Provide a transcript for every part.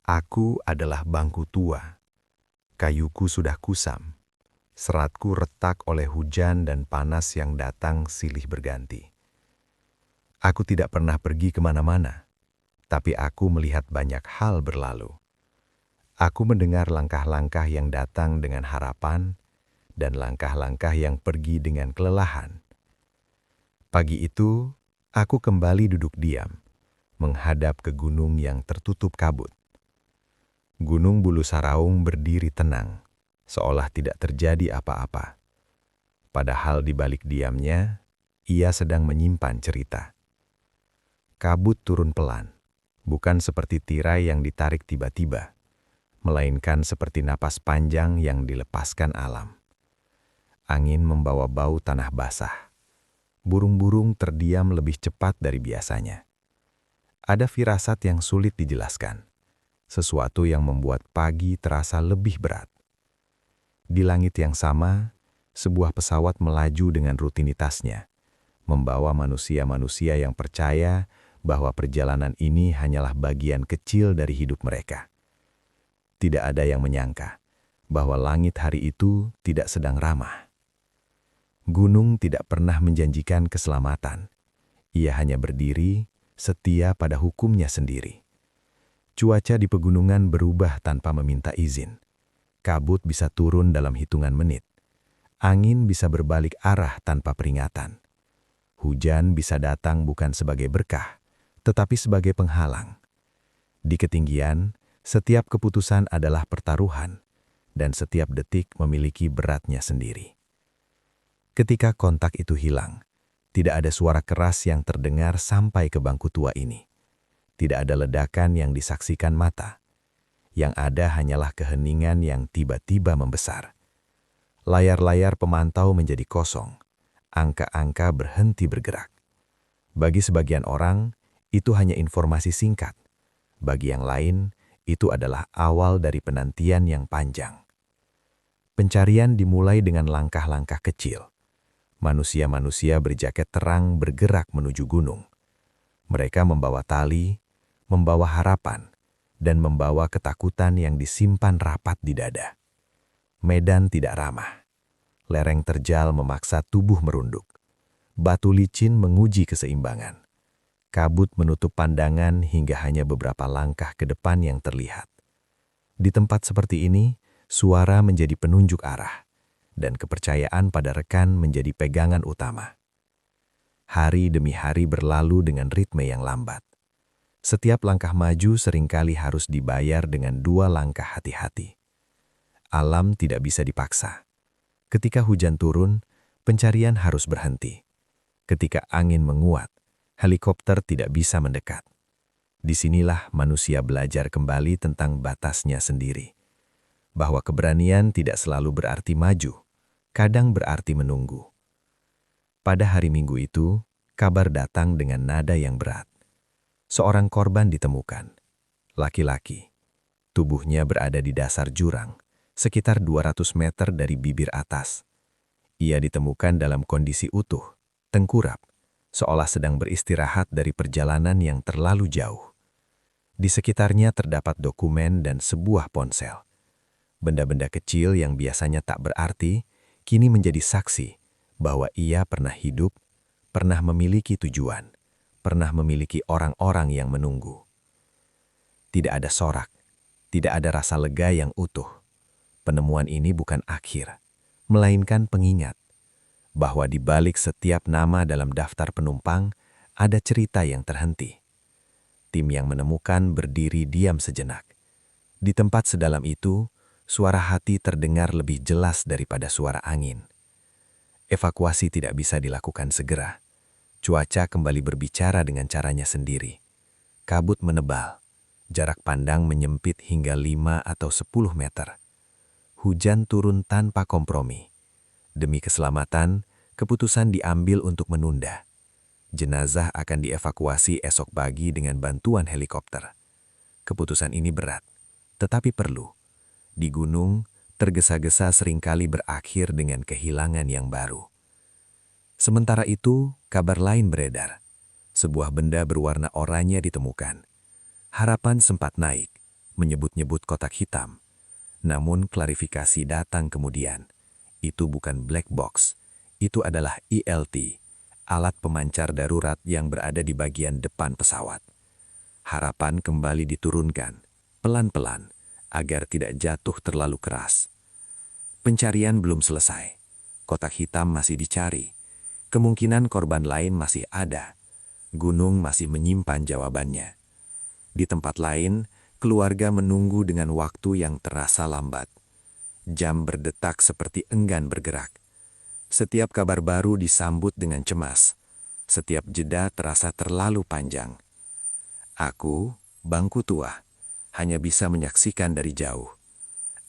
Aku adalah bangku tua, kayuku sudah kusam, seratku retak oleh hujan dan panas yang datang silih berganti. Aku tidak pernah pergi kemana-mana, tapi aku melihat banyak hal berlalu. Aku mendengar langkah-langkah yang datang dengan harapan dan langkah-langkah yang pergi dengan kelelahan. Pagi itu, aku kembali duduk diam, menghadap ke gunung yang tertutup kabut. Gunung Bulu Saraung berdiri tenang, seolah tidak terjadi apa-apa. Padahal di balik diamnya, ia sedang menyimpan cerita. Kabut turun pelan, bukan seperti tirai yang ditarik tiba-tiba, melainkan seperti napas panjang yang dilepaskan alam. Angin membawa bau tanah basah. Burung-burung terdiam lebih cepat dari biasanya. Ada firasat yang sulit dijelaskan. Sesuatu yang membuat pagi terasa lebih berat. Di langit yang sama, sebuah pesawat melaju dengan rutinitasnya, membawa manusia-manusia yang percaya bahwa perjalanan ini hanyalah bagian kecil dari hidup mereka. Tidak ada yang menyangka bahwa langit hari itu tidak sedang ramah. Gunung tidak pernah menjanjikan keselamatan. Ia hanya berdiri, setia pada hukumnya sendiri. Cuaca di pegunungan berubah tanpa meminta izin. Kabut bisa turun dalam hitungan menit. Angin bisa berbalik arah tanpa peringatan. Hujan bisa datang bukan sebagai berkah, tetapi sebagai penghalang. Di ketinggian, setiap keputusan adalah pertaruhan, dan setiap detik memiliki beratnya sendiri. Ketika kontak itu hilang, tidak ada suara keras yang terdengar sampai ke bangku tua ini. Tidak ada ledakan yang disaksikan mata. Yang ada hanyalah keheningan yang tiba-tiba membesar. Layar-layar pemantau menjadi kosong. Angka-angka berhenti bergerak. Bagi sebagian orang, itu hanya informasi singkat. Bagi yang lain, itu adalah awal dari penantian yang panjang. Pencarian dimulai dengan langkah-langkah kecil. Manusia-manusia berjaket terang bergerak menuju gunung. Mereka membawa tali, membawa harapan, dan membawa ketakutan yang disimpan rapat di dada. Medan tidak ramah. Lereng terjal memaksa tubuh merunduk. Batu licin menguji keseimbangan. Kabut menutup pandangan hingga hanya beberapa langkah ke depan yang terlihat. Di tempat seperti ini, suara menjadi penunjuk arah, dan kepercayaan pada rekan menjadi pegangan utama. Hari demi hari berlalu dengan ritme yang lambat. Setiap langkah maju seringkali harus dibayar dengan 2 langkah hati-hati. Alam tidak bisa dipaksa. Ketika hujan turun, pencarian harus berhenti. Ketika angin menguat, helikopter tidak bisa mendekat. Disinilah manusia belajar kembali tentang batasnya sendiri. Bahwa keberanian tidak selalu berarti maju, kadang berarti menunggu. Pada hari Minggu itu, kabar datang dengan nada yang berat. Seorang korban ditemukan. Laki-laki. Tubuhnya berada di dasar jurang, sekitar 200 meter dari bibir atas. Ia ditemukan dalam kondisi utuh, tengkurap, seolah sedang beristirahat dari perjalanan yang terlalu jauh. Di sekitarnya terdapat dokumen dan sebuah ponsel. Benda-benda kecil yang biasanya tak berarti, kini menjadi saksi bahwa ia pernah hidup, pernah memiliki tujuan, pernah memiliki orang-orang yang menunggu. Tidak ada sorak, tidak ada rasa lega yang utuh. Penemuan ini bukan akhir, melainkan pengingat bahwa di balik setiap nama dalam daftar penumpang ada cerita yang terhenti. Tim yang menemukan berdiri diam sejenak. Di tempat sedalam itu, suara hati terdengar lebih jelas daripada suara angin. Evakuasi tidak bisa dilakukan segera. Cuaca kembali berbicara dengan caranya sendiri. Kabut menebal. Jarak pandang menyempit hingga 5 atau 10 meter. Hujan turun tanpa kompromi. Demi keselamatan, keputusan diambil untuk menunda. Jenazah akan dievakuasi esok pagi dengan bantuan helikopter. Keputusan ini berat, tetapi perlu. Di gunung, tergesa-gesa seringkali berakhir dengan kehilangan yang baru. Sementara itu, kabar lain beredar. Sebuah benda berwarna oranye ditemukan. Harapan sempat naik, menyebut-nyebut kotak hitam. Namun klarifikasi datang kemudian. Itu bukan black box, itu adalah ELT, alat pemancar darurat yang berada di bagian depan pesawat. Harapan kembali diturunkan, pelan-pelan, agar tidak jatuh terlalu keras. Pencarian belum selesai. Kotak hitam masih dicari. Kemungkinan korban lain masih ada. Gunung masih menyimpan jawabannya. Di tempat lain, keluarga menunggu dengan waktu yang terasa lambat. Jam berdetak seperti enggan bergerak. Setiap kabar baru disambut dengan cemas. Setiap jeda terasa terlalu panjang. Aku, bangku tua, hanya bisa menyaksikan dari jauh.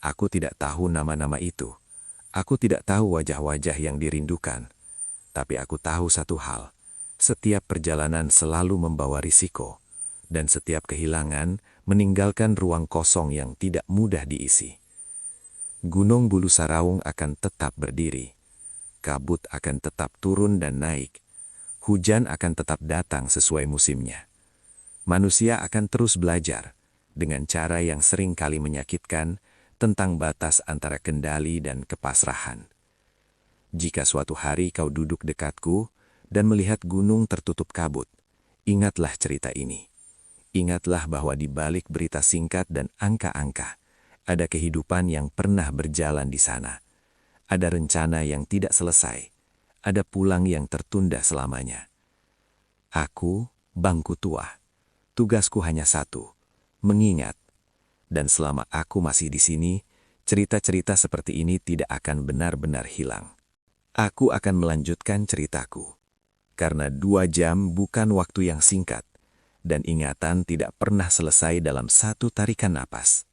Aku tidak tahu nama-nama itu. Aku tidak tahu wajah-wajah yang dirindukan. Tapi aku tahu satu hal. Setiap perjalanan selalu membawa risiko. Dan setiap kehilangan meninggalkan ruang kosong yang tidak mudah diisi. Gunung Bulu Saraung akan tetap berdiri. Kabut akan tetap turun dan naik. Hujan akan tetap datang sesuai musimnya. Manusia akan terus belajar dengan cara yang sering kali menyakitkan tentang batas antara kendali dan kepasrahan. Jika suatu hari kau duduk dekatku dan melihat gunung tertutup kabut, ingatlah cerita ini. Ingatlah bahwa di balik berita singkat dan angka-angka, ada kehidupan yang pernah berjalan di sana. Ada rencana yang tidak selesai. Ada pulang yang tertunda selamanya. Aku, bangku tua. Tugasku hanya satu, mengingat. Dan selama aku masih di sini, cerita-cerita seperti ini tidak akan benar-benar hilang. Aku akan melanjutkan ceritaku. Karena 2 jam bukan waktu yang singkat. Dan ingatan tidak pernah selesai dalam satu tarikan napas.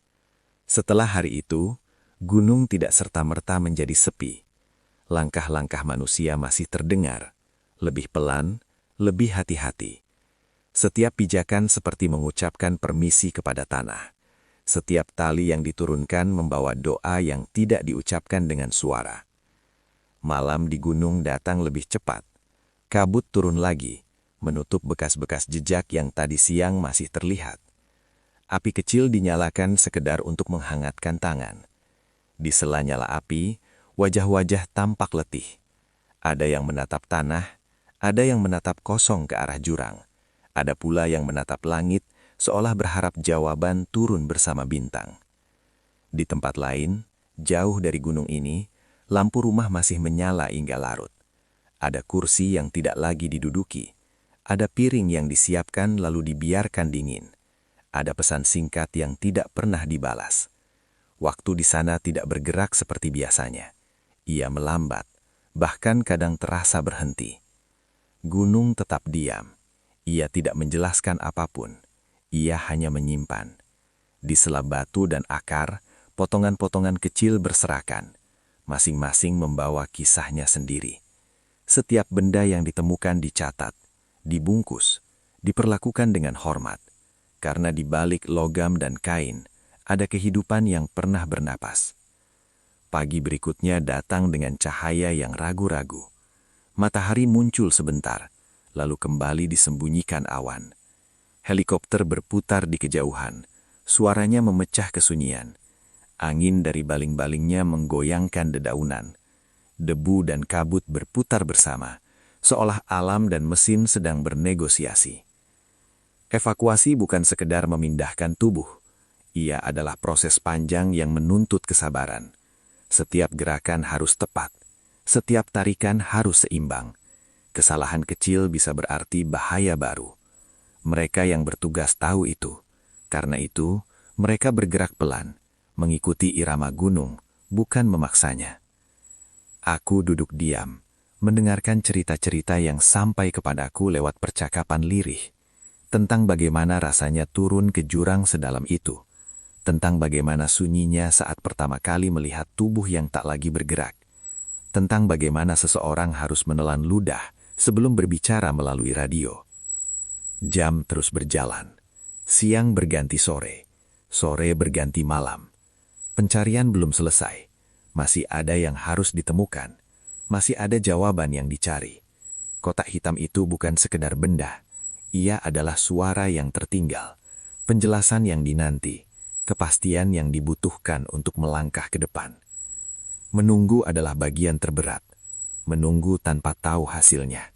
Setelah hari itu, gunung tidak serta-merta menjadi sepi. Langkah-langkah manusia masih terdengar, lebih pelan, lebih hati-hati. Setiap pijakan seperti mengucapkan permisi kepada tanah. Setiap tali yang diturunkan membawa doa yang tidak diucapkan dengan suara. Malam di gunung datang lebih cepat. Kabut turun lagi, menutup bekas-bekas jejak yang tadi siang masih terlihat. Api kecil dinyalakan sekedar untuk menghangatkan tangan. Di sela nyala api, wajah-wajah tampak letih. Ada yang menatap tanah, ada yang menatap kosong ke arah jurang. Ada pula yang menatap langit, seolah berharap jawaban turun bersama bintang. Di tempat lain, jauh dari gunung ini, lampu rumah masih menyala hingga larut. Ada kursi yang tidak lagi diduduki. Ada piring yang disiapkan lalu dibiarkan dingin. Ada pesan singkat yang tidak pernah dibalas. Waktu di sana tidak bergerak seperti biasanya. Ia melambat, bahkan kadang terasa berhenti. Gunung tetap diam. Ia tidak menjelaskan apapun. Ia hanya menyimpan. Di sela batu dan akar, potongan-potongan kecil berserakan. Masing-masing membawa kisahnya sendiri. Setiap benda yang ditemukan dicatat, dibungkus, diperlakukan dengan hormat. Karena di balik logam dan kain, ada kehidupan yang pernah bernapas. Pagi berikutnya datang dengan cahaya yang ragu-ragu. Matahari muncul sebentar, lalu kembali disembunyikan awan. Helikopter berputar di kejauhan, suaranya memecah kesunyian. Angin dari baling-balingnya menggoyangkan dedaunan. Debu dan kabut berputar bersama, seolah alam dan mesin sedang bernegosiasi. Evakuasi bukan sekedar memindahkan tubuh. Ia adalah proses panjang yang menuntut kesabaran. Setiap gerakan harus tepat. Setiap tarikan harus seimbang. Kesalahan kecil bisa berarti bahaya baru. Mereka yang bertugas tahu itu. Karena itu, mereka bergerak pelan, mengikuti irama gunung, bukan memaksanya. Aku duduk diam, mendengarkan cerita-cerita yang sampai kepadaku lewat percakapan lirih. Tentang bagaimana rasanya turun ke jurang sedalam itu. Tentang bagaimana sunyinya saat pertama kali melihat tubuh yang tak lagi bergerak. Tentang bagaimana seseorang harus menelan ludah sebelum berbicara melalui radio. Jam terus berjalan. Siang berganti sore. Sore berganti malam. Pencarian belum selesai. Masih ada yang harus ditemukan. Masih ada jawaban yang dicari. Kotak hitam itu bukan sekedar benda. Ia adalah suara yang tertinggal, penjelasan yang dinanti, kepastian yang dibutuhkan untuk melangkah ke depan. Menunggu adalah bagian terberat. Menunggu tanpa tahu hasilnya.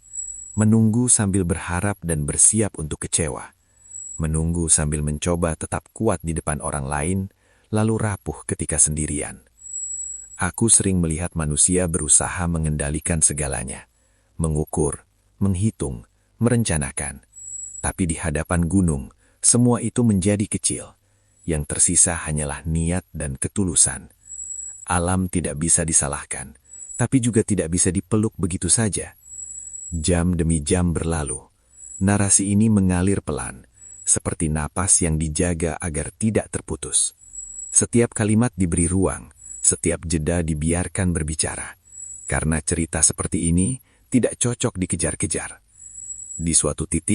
Menunggu sambil berharap dan bersiap untuk kecewa. Menunggu sambil mencoba tetap kuat di depan orang lain, lalu rapuh ketika sendirian. Aku sering melihat manusia berusaha mengendalikan segalanya. Mengukur, menghitung, merencanakan. Tapi di hadapan gunung, semua itu menjadi kecil. Yang tersisa hanyalah niat dan ketulusan. Alam tidak bisa disalahkan, tapi juga tidak bisa dipeluk begitu saja. Jam demi jam berlalu. Narasi ini mengalir pelan, seperti napas yang dijaga agar tidak terputus. Setiap kalimat diberi ruang, setiap jeda dibiarkan berbicara. Karena cerita seperti ini tidak cocok dikejar-kejar. Di suatu titik,